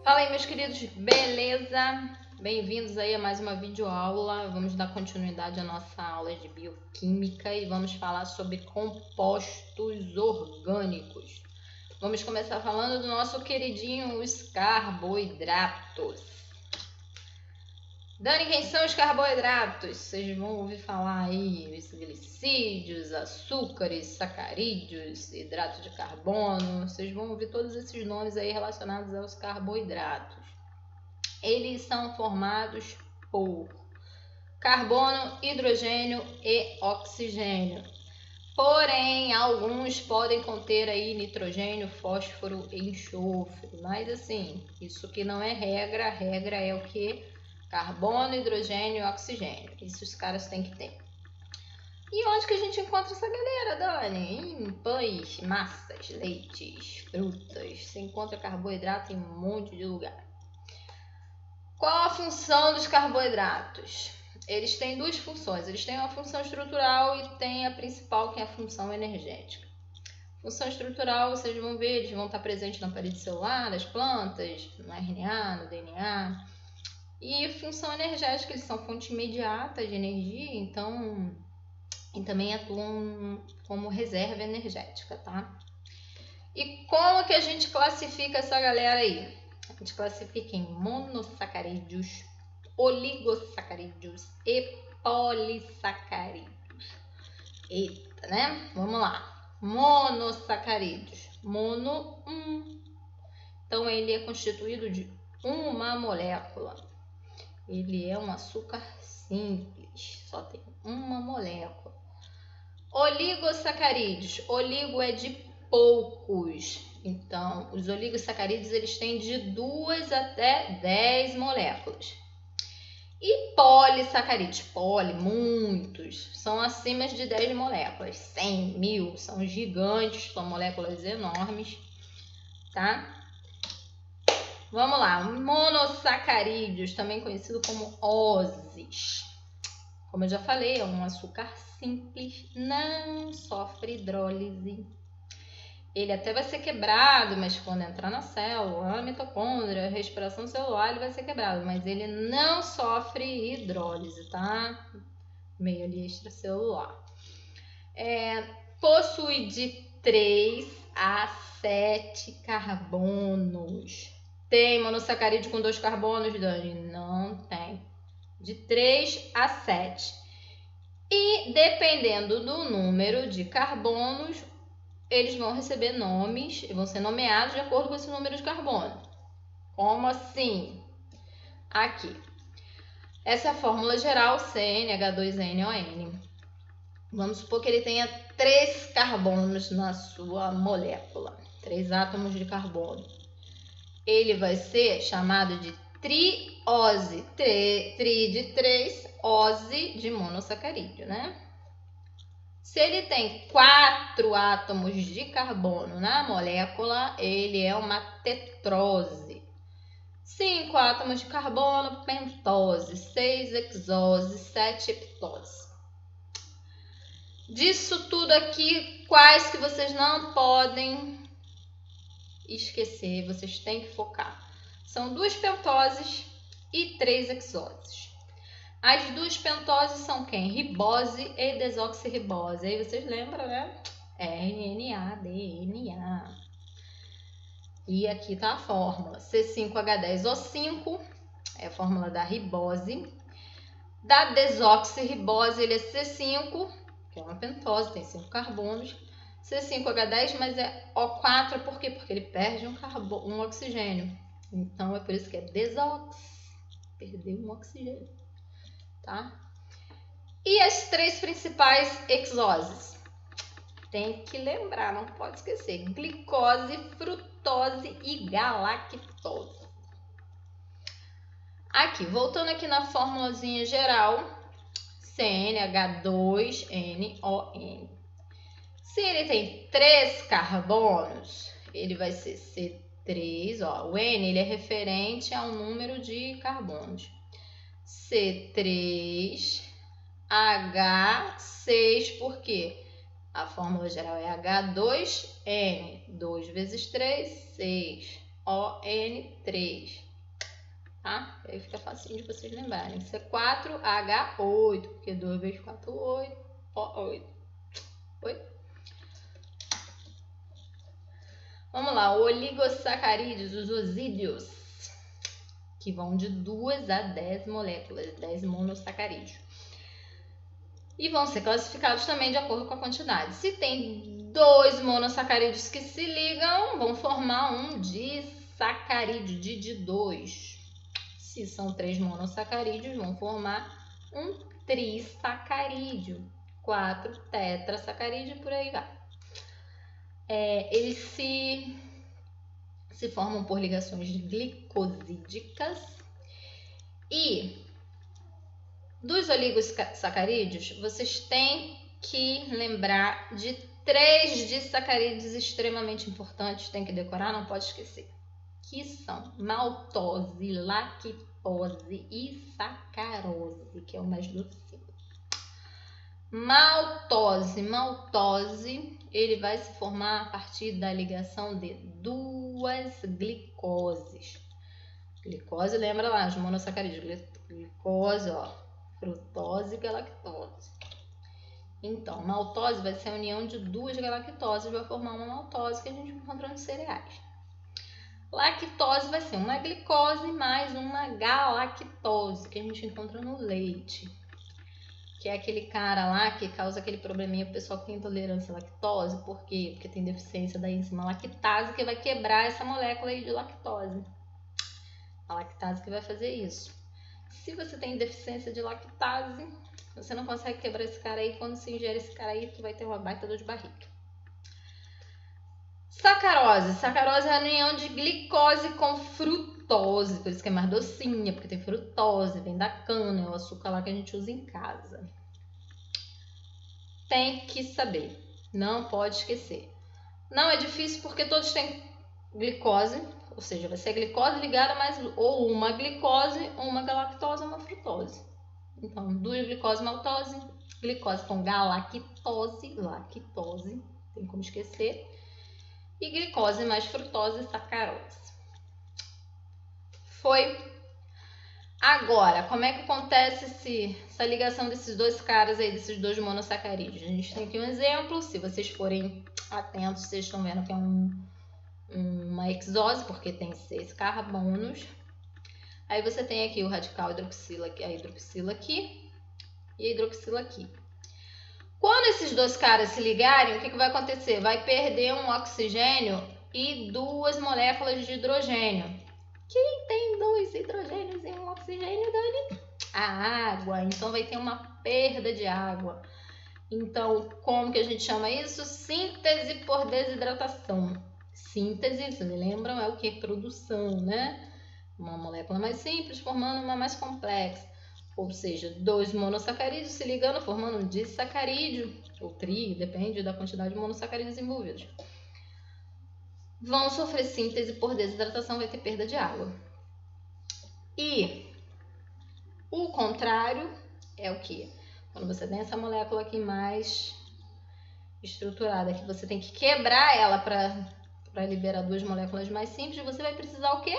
Fala aí, meus queridos, beleza? Bem-vindos aí a mais uma videoaula. Vamos dar continuidade à nossa aula de bioquímica e vamos falar sobre compostos orgânicos. Vamos começar falando do nosso queridinho, os carboidratos. Dani, quem são os carboidratos? Vocês vão ouvir falar aí os glicídios, açúcares, sacarídeos, hidrato de carbono. Vocês vão ouvir todos esses nomes aí relacionados aos carboidratos. Eles são formados por carbono, hidrogênio e oxigênio. Porém, alguns podem conter aí nitrogênio, fósforo e enxofre. Mas assim, isso que não é regra. A regra é o que? Carbono, hidrogênio e oxigênio. Isso os caras têm que ter. E onde que a gente encontra essa galera, Dani? Em pães, massas, leites, frutas. Você encontra carboidrato em um monte de lugar. Qual a função dos carboidratos? Eles têm duas funções. Eles têm uma função estrutural e tem a principal, que é a função energética. Função estrutural, vocês vão ver, eles vão estar presentes na parede celular, das plantas, no RNA, no DNA. E função energética, eles são fonte imediata de energia, então e também atuam como reserva energética, tá? E como que a gente classifica essa galera aí? A gente classifica em monossacarídeos, oligosacarídeos e polissacarídeos. Eita, né? Vamos lá. Monossacarídeos. Mono, Então, ele é constituído de uma molécula. Ele é um açúcar simples, só tem uma molécula. Oligosacarídeos. Oligo é de poucos. Então, os oligosacarídeos eles têm de 2 até 10 moléculas. E polissacarídeos, muitos, são acima de 10 moléculas, 100, 1000, são gigantes, são moléculas enormes, tá? Vamos lá, monossacarídeos, também conhecido como ozes. Como eu já falei, é um açúcar simples, não sofre hidrólise. Ele até vai ser quebrado, mas quando entrar na célula, na mitocôndria, respiração celular, ele vai ser quebrado, mas ele não sofre hidrólise, tá? Meio ali extracelular. Possui de 3 a 7 carbonos. Tem monossacarídeo com 2 carbonos, Dani? Não tem. De 3 a 7. E dependendo do número de carbonos, eles vão receber nomes e vão ser nomeados de acordo com esse número de carbono. Como assim? Aqui. Essa é a fórmula geral CnH2nOn. Vamos supor que ele tenha 3 carbonos na sua molécula. 3 átomos de carbono. Ele vai ser chamado de triose. Tri de 3, ose de monossacarídeo, né? Se ele tem 4 átomos de carbono na molécula, ele é uma tetrose. 5 átomos de carbono, pentose. 6 hexose, 7 heptose. Disso tudo aqui, quais que vocês não podem esquecer, vocês têm que focar? São 2 pentoses e 3 hexoses. As 2 pentoses são quem? Ribose e desoxirribose. Aí vocês lembram, né? RNA, DNA. E aqui está a fórmula. C5H10O5 é a fórmula da ribose. Da desoxirribose, ele é C5, que é uma pentose, tem 5 carbonos. C5H10, mas é O4, por quê? Porque ele perde um oxigênio. Então, é por isso que é desox. Perdeu um oxigênio. Tá? E as 3 principais hexoses? Tem que lembrar, não pode esquecer. Glicose, frutose e galactose. Aqui, voltando aqui na formulazinha geral, CnH2nOn. Se ele tem 3 carbonos, ele vai ser C3, ó. O N ele é referente ao número de carbonos. C3H6, por quê? A fórmula geral é H2N. 2 vezes 3, 6. ON3. Tá? Aí fica facinho de vocês lembrarem. C4H8, porque 2 vezes 4, 8. O8. Oi? Vamos lá, oligosacarídeos, os osídeos, que vão de 2 a 10 moléculas, 10 monossacarídeos. E vão ser classificados também de acordo com a quantidade. Se tem 2 monossacarídeos que se ligam, vão formar um disacarídeo, de 2. Se são 3 monossacarídeos, vão formar um trissacarídeo, 4 tetrasacarídeo, por aí vai. Eles se formam por ligações glicosídicas. E dos oligosacarídeos, vocês têm que lembrar de 3 disacarídeos extremamente importantes, tem que decorar, não pode esquecer, que são maltose, lactose e sacarose, que é o mais docinho. Maltose, ele vai se formar a partir da ligação de 2 glicoses. Glicose, lembra lá, os monossacarídeos, glicose, ó, frutose e galactose. Então, maltose vai ser a união de 2 galactoses, vai formar uma maltose que a gente encontra nos cereais. Lactose vai ser uma glicose mais uma galactose, que a gente encontra no leite. Que é aquele cara lá que causa aquele probleminha pro pessoal que tem intolerância à lactose. Por quê? Porque tem deficiência da enzima lactase, que vai quebrar essa molécula aí de lactose. A lactase que vai fazer isso. Se você tem deficiência de lactase, você não consegue quebrar esse cara aí. Quando você ingere esse cara aí, tu vai ter uma baita dor de barriga. Sacarose. Sacarose é a união de glicose com frutose. Por isso que é mais docinha, porque tem frutose, vem da cana, é o açúcar lá que a gente usa em casa. Tem que saber, não pode esquecer. Não é difícil porque todos têm glicose, ou seja, vai ser a glicose ligada mais ou uma glicose, uma galactose ou uma frutose. Então, 2 glicose, maltose, glicose com galactose, lactose, tem como esquecer, e glicose mais frutose, sacarose. Foi. Agora, como é que acontece essa ligação desses 2 caras aí, desses 2 monossacarídeos? A gente tem aqui um exemplo, se vocês forem atentos, vocês estão vendo que é uma hexose, porque tem 6 carbonos. Aí você tem aqui o radical hidroxila, a hidroxila aqui e a hidroxila aqui. Quando esses 2 caras se ligarem, o que vai acontecer? Vai perder um oxigênio e 2 moléculas de hidrogênio. Quem tem 2 hidrogênios e um oxigênio, Dani? A água. Então vai ter uma perda de água. Então, como que a gente chama isso? Síntese por desidratação. Síntese, vocês lembram, é o que? Produção, né? Uma molécula mais simples formando uma mais complexa. Ou seja, 2 monossacarídeos se ligando, formando um disacarídeo, ou tri, depende da quantidade de monossacarídeos envolvidos. Vão sofrer síntese por desidratação, vai ter perda de água. E o contrário é o que? Quando você tem essa molécula aqui mais estruturada, que você tem que quebrar ela para liberar 2 moléculas mais simples, você vai precisar o quê?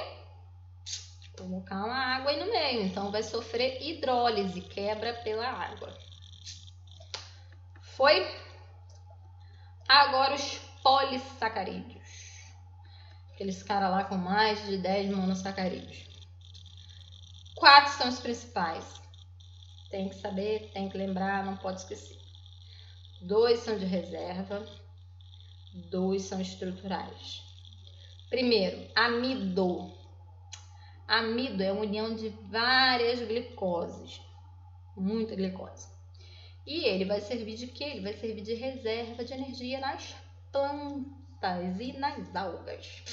Colocar uma água aí no meio. Então, vai sofrer hidrólise, quebra pela água. Foi? Agora os polissacarídeos. Aqueles caras lá com mais de 10 monossacarídeos. 4 são os principais. Tem que saber, tem que lembrar, não pode esquecer. 2 são de reserva, 2 são estruturais. Primeiro, amido. Amido é a união de várias glicoses, muita glicose. E ele vai servir de quê? Ele vai servir de reserva de energia nas plantas e nas algas.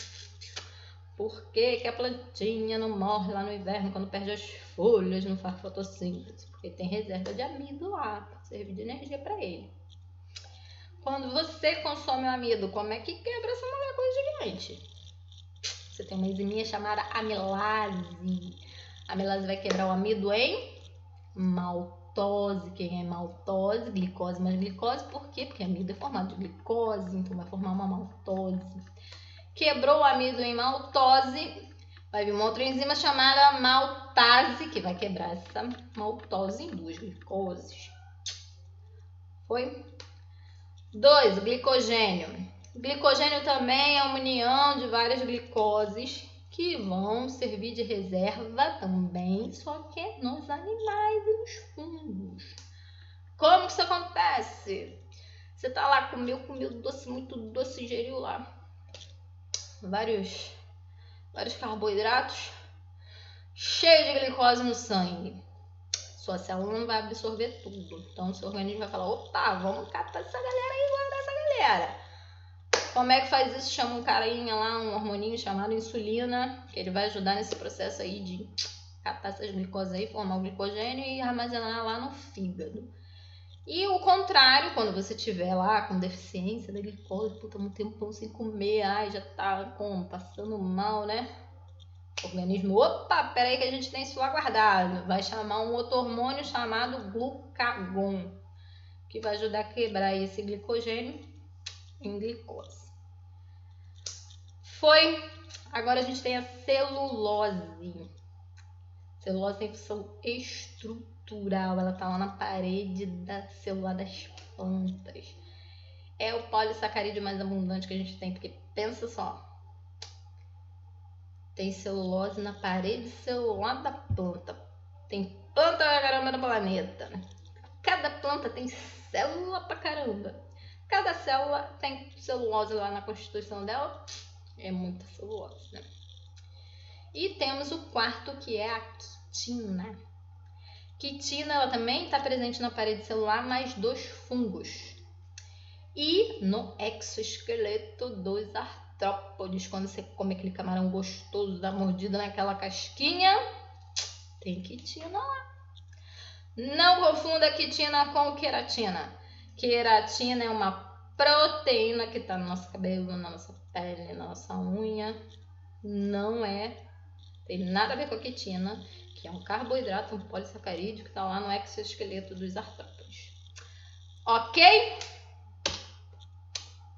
Por que que a plantinha não morre lá no inverno quando perde as folhas, não faz fotossíntese? Porque tem reserva de amido lá, para servir de energia para ele. Quando você consome o amido, como é que quebra essa molécula gigante? Você tem uma enziminha chamada amilase. A amilase vai quebrar o amido em maltose. Quem é maltose? Glicose mais glicose. Por quê? Porque amido é formado de glicose, então vai formar uma maltose. quebrou o amido em maltose, vai vir uma outra enzima chamada maltase, que vai quebrar essa maltose em 2 glicoses. Foi? 2, glicogênio. Glicogênio também é uma união de várias glicoses que vão servir de reserva também, só que nos animais e nos fungos. Como que isso acontece? Você tá lá, comeu doce, muito doce, ingeriu lá vários carboidratos, cheio de glicose no sangue. Sua célula não vai absorver tudo. Então, o seu organismo vai falar, opa, vamos catar essa galera aí, guardar essa galera. Como é que faz isso? Chama um carinha lá, um hormoninho chamado insulina, que ele vai ajudar nesse processo aí de catar essas glicoses aí, formar o glicogênio e armazenar lá no fígado. E o contrário, quando você tiver lá com deficiência da glicose, puta, um tempão sem comer, ai, já tá como? Passando mal, né? O organismo, opa, peraí que a gente tem isso lá guardado. Vai chamar um outro hormônio chamado glucagon, que vai ajudar a quebrar esse glicogênio em glicose. Foi. Agora a gente tem a celulose. Celulose tem função estrutural, ela tá lá na parede da célula das plantas. É o polissacarídeo mais abundante que a gente tem, porque pensa só, tem celulose na parede celular da planta. Tem planta pra caramba no planeta. Cada planta tem célula pra caramba. Cada célula tem celulose lá na constituição dela. É muita celulose, né? E temos o quarto, que é a quitina. Quitina, ela também está presente na parede celular, mas dos fungos. E no exoesqueleto dos artrópodes. Quando você come aquele camarão gostoso, dá mordida naquela casquinha, tem quitina lá. Não confunda quitina com queratina. Queratina é uma proteína que está no nosso cabelo, na nossa pele, na nossa unha. Não tem nada a ver com a quitina, que é um carboidrato, um polissacarídeo que está lá no exoesqueleto dos artrópodes. Ok?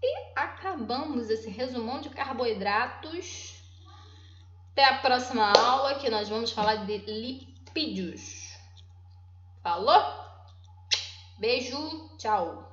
E acabamos esse resumão de carboidratos. Até a próxima aula, que nós vamos falar de lipídios. Falou? Beijo, tchau!